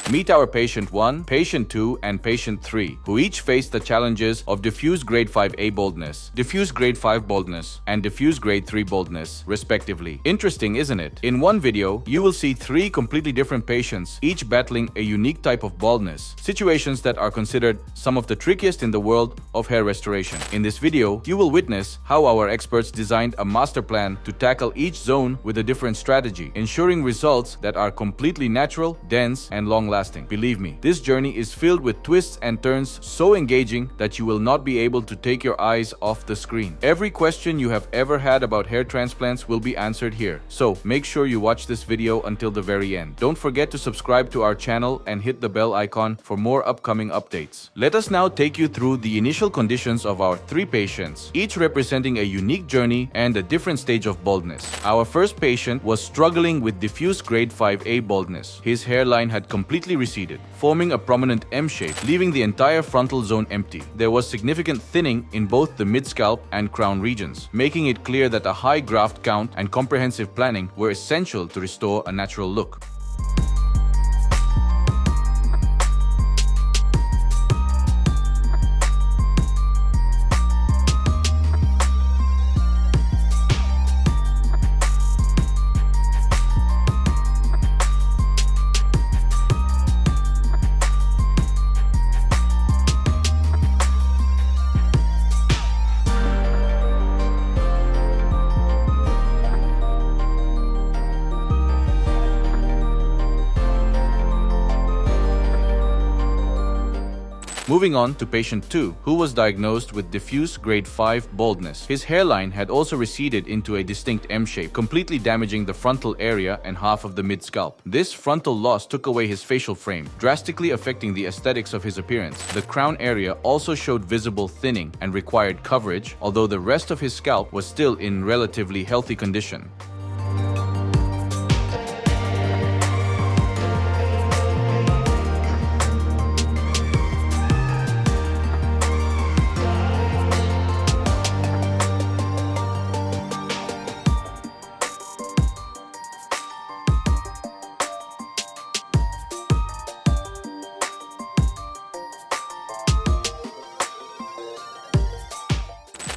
Meet our patient 1, patient 2, and patient 3, who each faced the challenges of diffuse grade 5A baldness, diffuse grade 5 baldness, and diffuse grade 3 baldness, respectively. Interesting, isn't it? In one video, you will see 3 completely different patients, each battling a unique type of baldness, situations that are considered some of the trickiest in the world of hair restoration. In this video, you will witness how our experts designed a master plan to tackle each zone with a different strategy, ensuring results that are completely natural, dense, and long-lasting. Believe me, this journey is filled with twists and turns so engaging that you will not be able to take your eyes off the screen. Every question you have ever had about hair transplants will be answered here, so make sure you watch this video until the very end. Don't forget to subscribe to our channel and hit the bell icon for more upcoming updates. Let us now take you through the initial conditions of our 3 patients, each representing a unique journey and a different stage of baldness. Our first patient was struggling with diffuse grade 5A baldness. His hairline had completely receded, forming a prominent M shape, leaving the entire frontal zone empty. There was significant thinning in both the mid-scalp and crown regions, making it clear that a high graft count and comprehensive planning were essential to restore a natural look. Moving on to patient 2, who was diagnosed with diffuse grade 5 baldness. His hairline had also receded into a distinct M shape, completely damaging the frontal area and half of the mid-scalp. This frontal loss took away his facial frame, drastically affecting the aesthetics of his appearance. The crown area also showed visible thinning and required coverage, although the rest of his scalp was still in relatively healthy condition.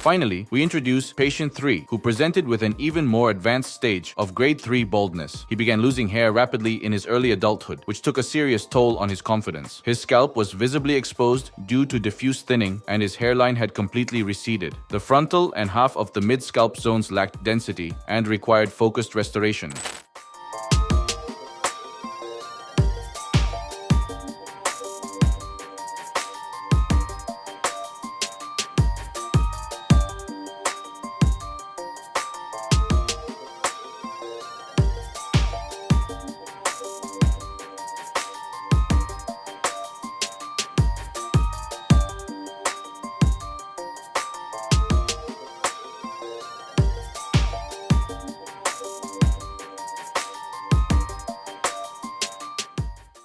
Finally, we introduce patient 3, who presented with an even more advanced stage of grade 3 baldness. He began losing hair rapidly in his early adulthood, which took a serious toll on his confidence. His scalp was visibly exposed due to diffuse thinning, and his hairline had completely receded. The frontal and half of the mid-scalp zones lacked density and required focused restoration.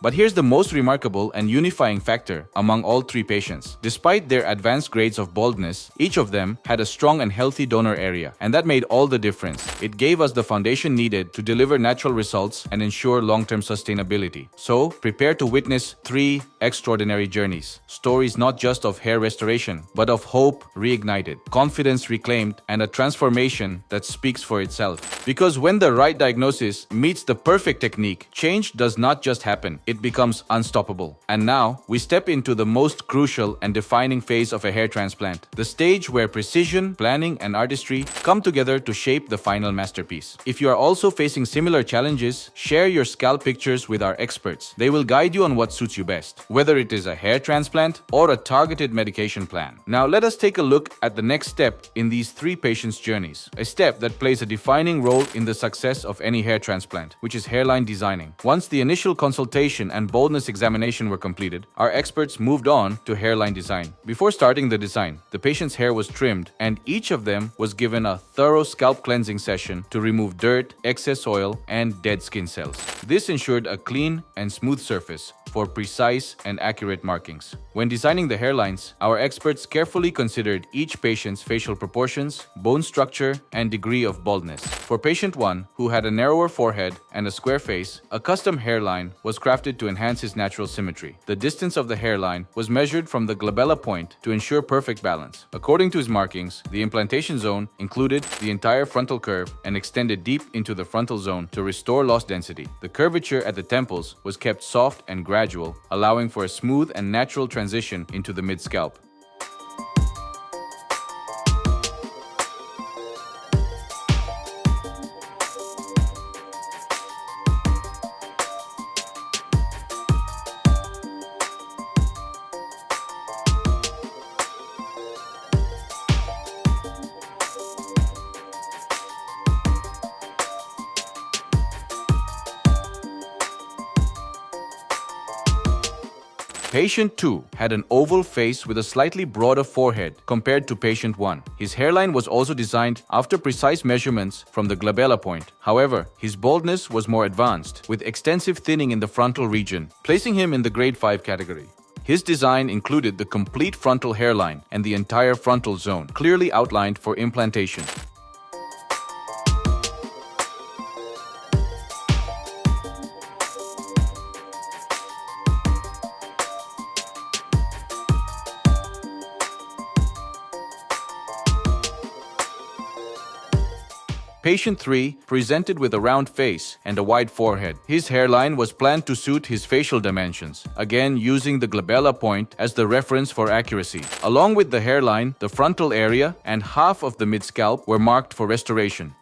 But here's the most remarkable and unifying factor among all 3 patients. Despite their advanced grades of baldness, each of them had a strong and healthy donor area, and that made all the difference. It gave us the foundation needed to deliver natural results and ensure long-term sustainability. So, prepare to witness 3 extraordinary journeys. Stories not just of hair restoration, but of hope reignited, confidence reclaimed, and a transformation that speaks for itself. Because when the right diagnosis meets the perfect technique, change does not just happen. It becomes unstoppable. And now, we step into the most crucial and defining phase of a hair transplant, the stage where precision, planning, and artistry come together to shape the final masterpiece. If you are also facing similar challenges, share your scalp pictures with our experts. They will guide you on what suits you best, whether it is a hair transplant or a targeted medication plan. Now, let us take a look at the next step in these 3 patients' journeys, a step that plays a defining role in the success of any hair transplant, which is hairline designing. Once the initial consultation and baldness examination were completed, our experts moved on to hairline design. Before starting the design, the patient's hair was trimmed, and each of them was given a thorough scalp cleansing session to remove dirt, excess oil, and dead skin cells. This ensured a clean and smooth surface, for precise and accurate markings. When designing the hairlines, our experts carefully considered each patient's facial proportions, bone structure, and degree of baldness. For patient 1, who had a narrower forehead and a square face, a custom hairline was crafted to enhance his natural symmetry. The distance of the hairline was measured from the glabella point to ensure perfect balance. According to his markings, the implantation zone included the entire frontal curve and extended deep into the frontal zone to restore lost density. The curvature at the temples was kept soft and gradual, allowing for a smooth and natural transition into the mid-scalp. Patient 2 had an oval face with a slightly broader forehead compared to patient 1. His hairline was also designed after precise measurements from the glabella point. However, his baldness was more advanced, with extensive thinning in the frontal region, placing him in the grade 5 category. His design included the complete frontal hairline and the entire frontal zone, clearly outlined for implantation. Patient 3 presented with a round face and a wide forehead. His hairline was planned to suit his facial dimensions, again using the glabella point as the reference for accuracy. Along with the hairline, the frontal area and half of the mid-scalp were marked for restoration.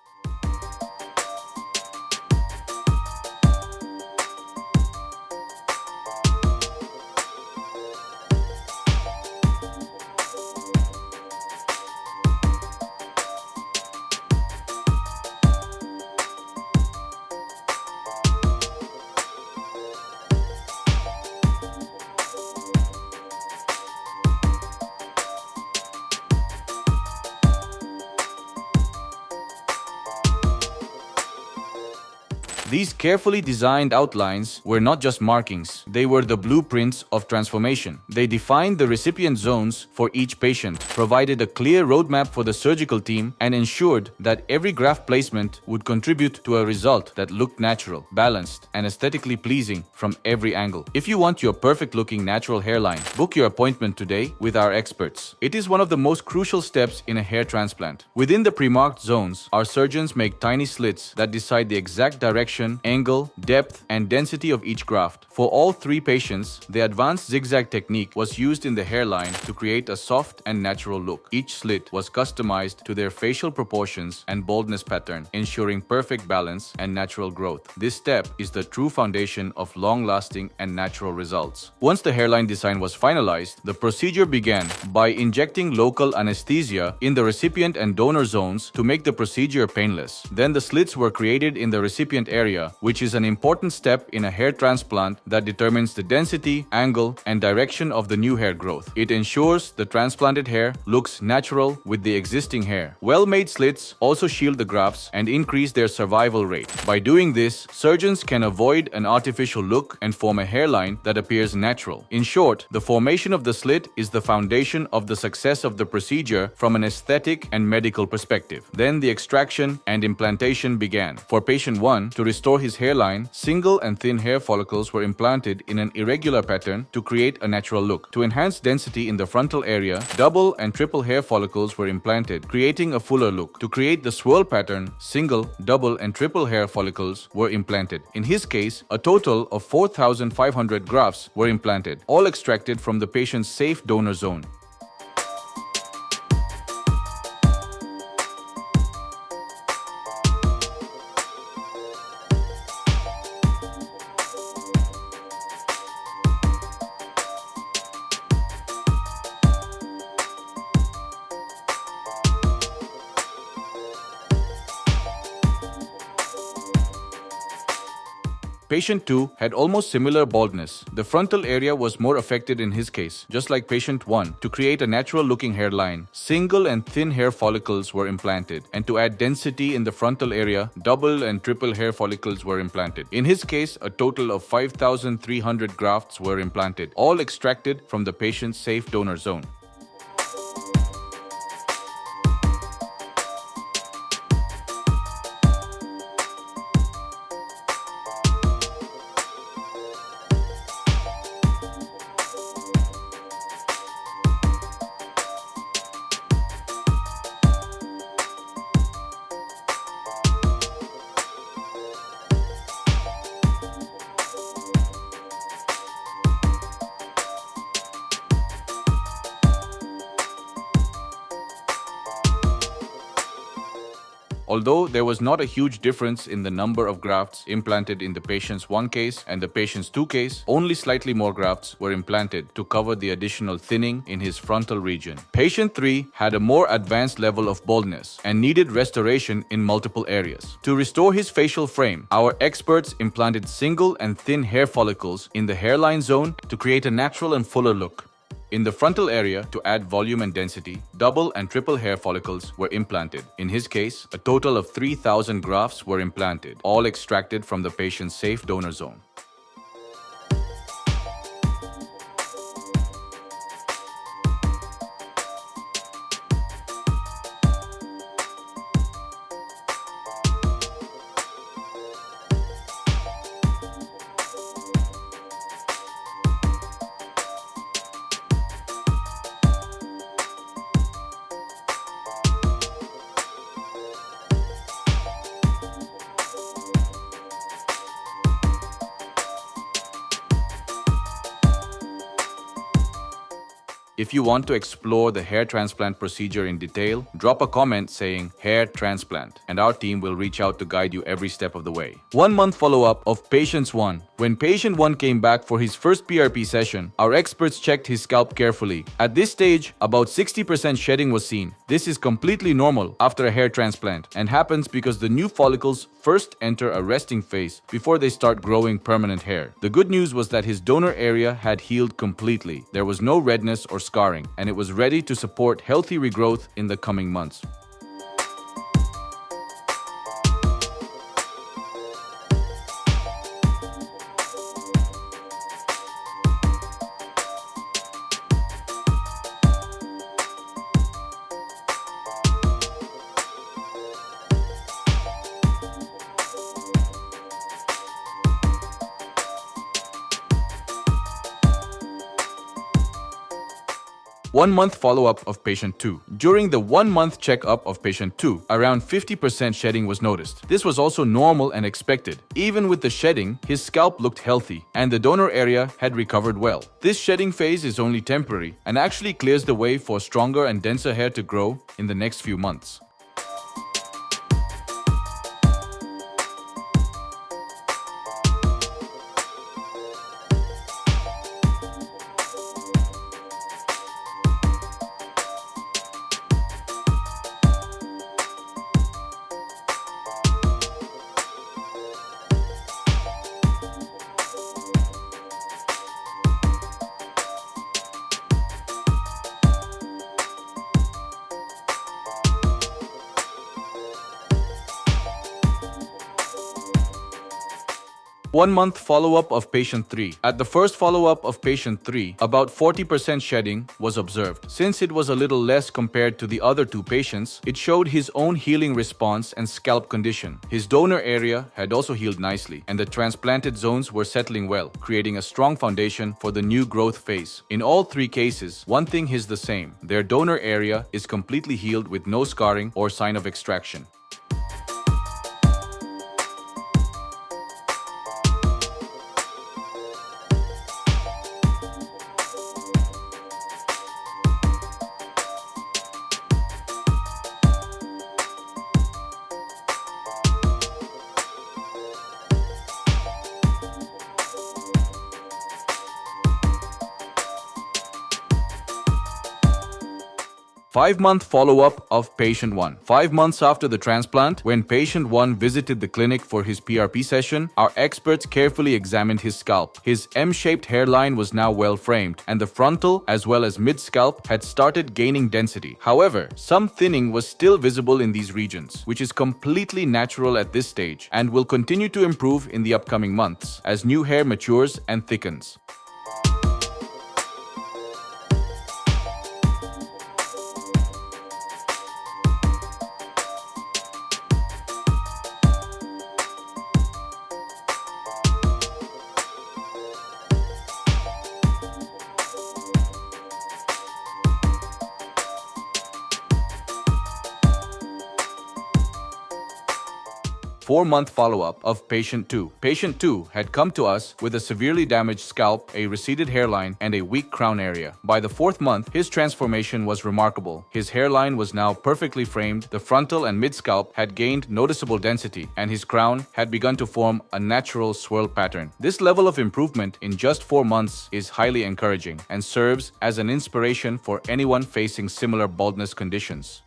These carefully designed outlines were not just markings, they were the blueprints of transformation. They defined the recipient zones for each patient, provided a clear roadmap for the surgical team, and ensured that every graft placement would contribute to a result that looked natural, balanced, and aesthetically pleasing from every angle. If you want your perfect-looking natural hairline, book your appointment today with our experts. It is one of the most crucial steps in a hair transplant. Within the pre-marked zones, our surgeons make tiny slits that decide the exact direction, angle, depth, and density of each graft. For all 3 patients, the advanced zigzag technique was used in the hairline to create a soft and natural look. Each slit was customized to their facial proportions and baldness pattern, ensuring perfect balance and natural growth. This step is the true foundation of long-lasting and natural results. Once the hairline design was finalized, the procedure began by injecting local anesthesia in the recipient and donor zones to make the procedure painless. Then the slits were created in the recipient area, which is an important step in a hair transplant that determines the density, angle, and direction of the new hair growth. It ensures the transplanted hair looks natural with the existing hair. Well-made slits also shield the grafts and increase their survival rate. By doing this, surgeons can avoid an artificial look and form a hairline that appears natural. In short, the formation of the slit is the foundation of the success of the procedure from an aesthetic and medical perspective. Then the extraction and implantation began. For patient 1, to restore his hairline, single and thin hair follicles were implanted in an irregular pattern to create a natural look. To enhance density in the frontal area, double and triple hair follicles were implanted, creating a fuller look. To create the swirl pattern, single, double, and triple hair follicles were implanted. In his case, a total of 4,500 grafts were implanted, all extracted from the patient's safe donor zone. Patient 2 had almost similar baldness. The frontal area was more affected in his case. Just like patient 1, to create a natural-looking hairline, single and thin hair follicles were implanted, and to add density in the frontal area, double and triple hair follicles were implanted. In his case, a total of 5,300 grafts were implanted, all extracted from the patient's safe donor zone. Although there was not a huge difference in the number of grafts implanted in the patient's 1 case and the patient's 2 case, only slightly more grafts were implanted to cover the additional thinning in his frontal region. Patient 3 had a more advanced level of baldness and needed restoration in multiple areas. To restore his facial frame, our experts implanted single and thin hair follicles in the hairline zone to create a natural and fuller look. In the frontal area, to add volume and density, double and triple hair follicles were implanted. In his case, a total of 3,000 grafts were implanted, all extracted from the patient's safe donor zone. If you want to explore the hair transplant procedure in detail, drop a comment saying hair transplant, and our team will reach out to guide you every step of the way. 1-month follow-up of patient 1. When patient 1 came back for his first PRP session, our experts checked his scalp carefully. At this stage, about 60% shedding was seen. This is completely normal after a hair transplant and happens because the new follicles first enter a resting phase before they start growing permanent hair. The good news was that his donor area had healed completely. There was no redness or scarring, and it was ready to support healthy regrowth in the coming months. One-month follow-up of patient 2. During the 1-month checkup of patient 2, around 50% shedding was noticed. This was also normal and expected. Even with the shedding, his scalp looked healthy, and the donor area had recovered well. This shedding phase is only temporary and actually clears the way for stronger and denser hair to grow in the next few months. One-month follow-up of patient 3. At the first follow-up of patient 3, about 40% shedding was observed. Since it was a little less compared to the other 2 patients, it showed his own healing response and scalp condition. His donor area had also healed nicely, and the transplanted zones were settling well, creating a strong foundation for the new growth phase. In all 3 cases, one thing is the same. Their donor area is completely healed with no scarring or sign of extraction. 5-month follow-up of patient 1. 5 months after the transplant, when patient 1 visited the clinic for his PRP session, our experts carefully examined his scalp. His M-shaped hairline was now well framed, and the frontal as well as mid-scalp had started gaining density. However, some thinning was still visible in these regions, which is completely natural at this stage and will continue to improve in the upcoming months as new hair matures and thickens. 4-month follow-up of patient 2. Patient 2 had come to us with a severely damaged scalp, a receded hairline, and a weak crown area. By the 4th month, his transformation was remarkable. His hairline was now perfectly framed, the frontal and mid-scalp had gained noticeable density, and his crown had begun to form a natural swirl pattern. This level of improvement in just 4 months is highly encouraging and serves as an inspiration for anyone facing similar baldness conditions.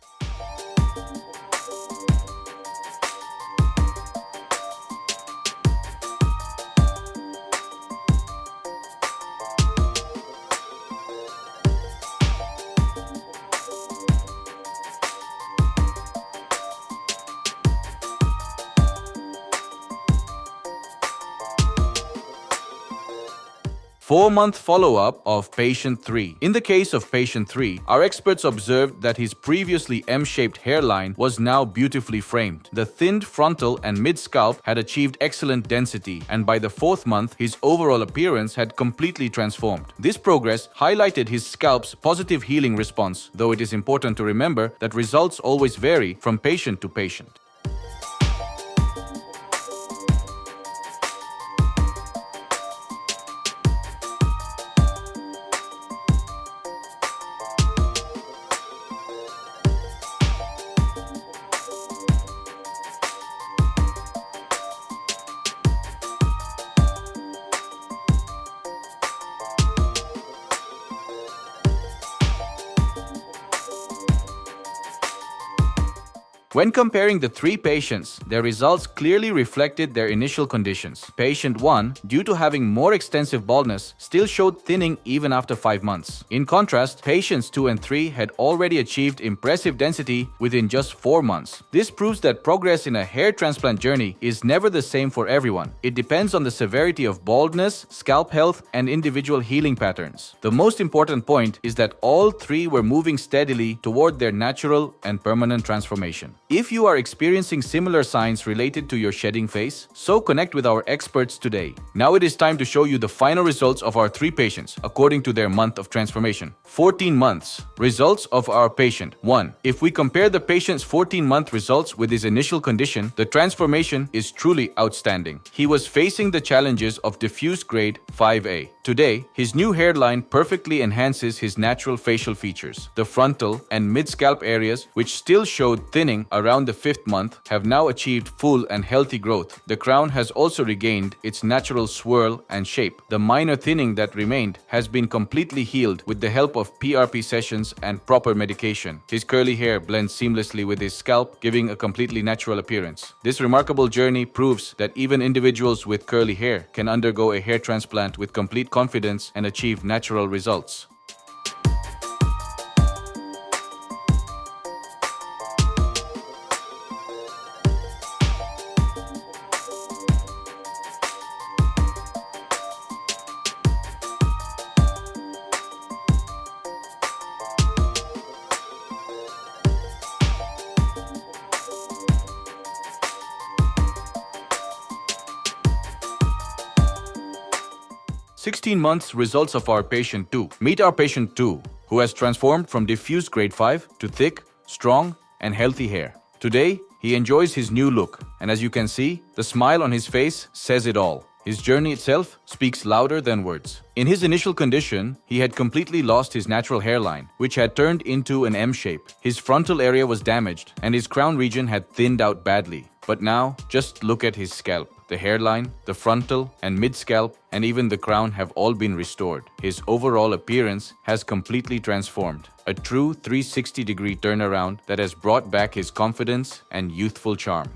Four-month follow-up of patient 3. In the case of patient 3, our experts observed that his previously M-shaped hairline was now beautifully framed. The thinned frontal and mid-scalp had achieved excellent density, and by the 4th month, his overall appearance had completely transformed. This progress highlighted his scalp's positive healing response, though it is important to remember that results always vary from patient to patient. When comparing the 3 patients, their results clearly reflected their initial conditions. Patient 1, due to having more extensive baldness, still showed thinning even after 5 months. In contrast, patients 2 and 3 had already achieved impressive density within just 4 months. This proves that progress in a hair transplant journey is never the same for everyone. It depends on the severity of baldness, scalp health, and individual healing patterns. The most important point is that all 3 were moving steadily toward their natural and permanent transformation. If you are experiencing similar signs related to your shedding phase, so connect with our experts today. Now it is time to show you the final results of our 3 patients according to their month of transformation. 14 months. Results of our patient. 1. If we compare the patient's 14-month results with his initial condition, the transformation is truly outstanding. He was facing the challenges of diffuse grade 5A. Today, his new hairline perfectly enhances his natural facial features. The frontal and mid-scalp areas, which still showed thinning around the 5th month, have now achieved full and healthy growth. The crown has also regained its natural swirl and shape. The minor thinning that remained has been completely healed with the help of PRP sessions and proper medication. His curly hair blends seamlessly with his scalp, giving a completely natural appearance. This remarkable journey proves that even individuals with curly hair can undergo a hair transplant with complete confidence and achieve natural results. "16 months results of our patient 2. Meet our patient 2, who has transformed from diffuse grade 5 to thick, strong, and healthy hair. Today, he enjoys his new look, and as you can see, the smile on his face says it all. His journey itself speaks louder than words. In his initial condition, he had completely lost his natural hairline, which had turned into an M shape. His frontal area was damaged, and his crown region had thinned out badly. But now, just look at his scalp. The hairline, the frontal and mid-scalp, and even the crown have all been restored. His overall appearance has completely transformed. A true 360-degree turnaround that has brought back his confidence and youthful charm.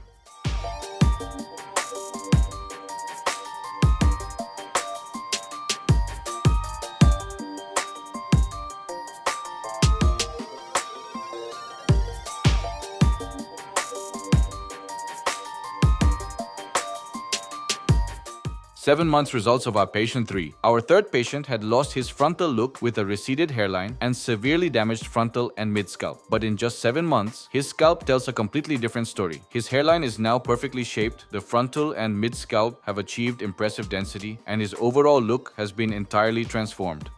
Seven months results of our patient 3. Our third patient had lost his frontal look with a receded hairline and severely damaged frontal and mid-scalp. But in just 7 months, his scalp tells a completely different story. His hairline is now perfectly shaped, the frontal and mid-scalp have achieved impressive density, and his overall look has been entirely transformed.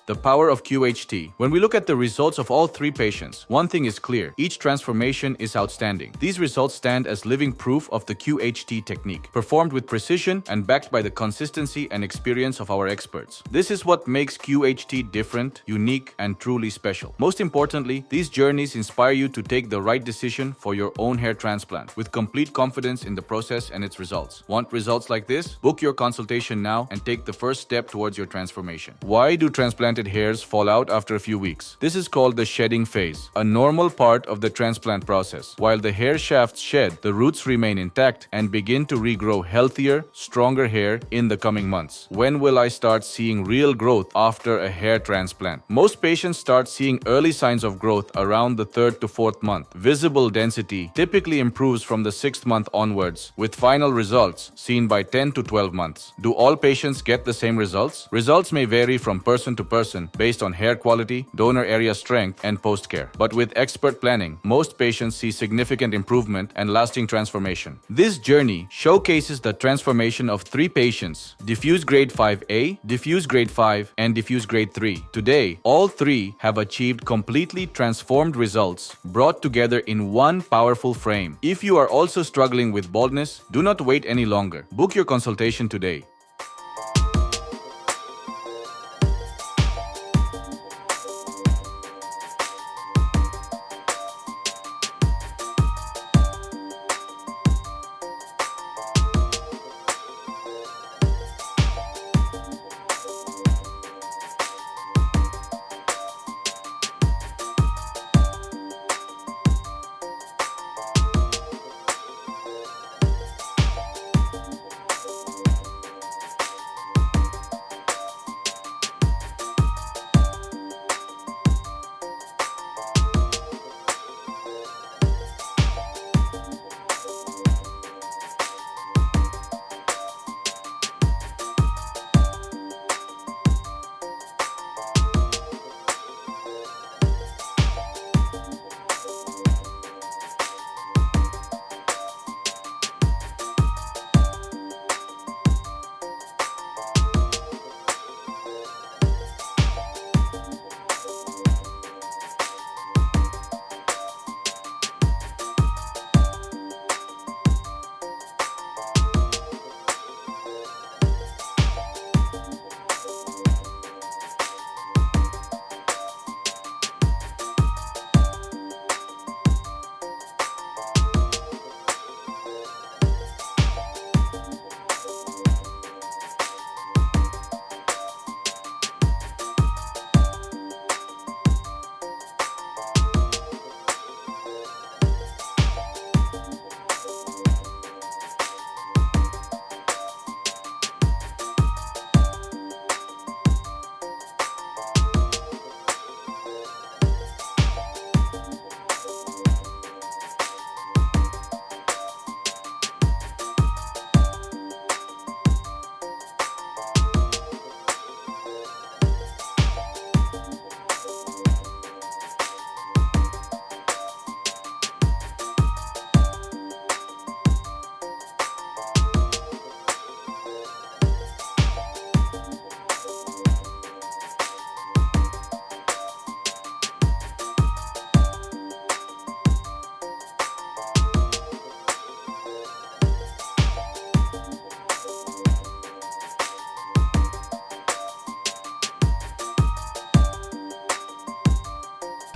The power of QHT. When we look at the results of all 3 patients, one thing is clear: each transformation is outstanding. These results stand as living proof of the QHT technique, performed with precision and backed by the consistency and experience of our experts. This is what makes QHT different, unique, and truly special. Most importantly, these journeys inspire you to take the right decision for your own hair transplant, with complete confidence in the process and its results. Want results like this? Book your consultation now and take the first step towards your transformation. Why do transplanted hairs fall out after a few weeks? This is called the shedding phase, a normal part of the transplant process. While the hair shafts shed, the roots remain intact and begin to regrow healthier, stronger hair in the coming months. When will I start seeing real growth after a hair transplant? Most patients start seeing early signs of growth around the 3rd to 4th month. Visible density typically improves from the 6th month onwards, with final results seen by 10 to 12 months. Do all patients get the same results? Results may vary from person to person based on hair quality, donor area strength, and post-care. But with expert planning, most patients see significant improvement and lasting transformation. This journey showcases the transformation of 3 patients: diffuse grade 5A, diffuse grade 5, and diffuse grade 3. Today, all 3 have achieved completely transformed results brought together in one powerful frame. If you are also struggling with baldness, do not wait any longer. Book your consultation today.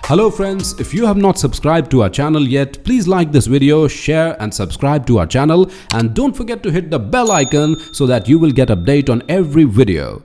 Hello friends, if you have not subscribed to our channel yet, please like this video, share and subscribe to our channel, and don't forget to hit the bell icon so that you will get update on every video.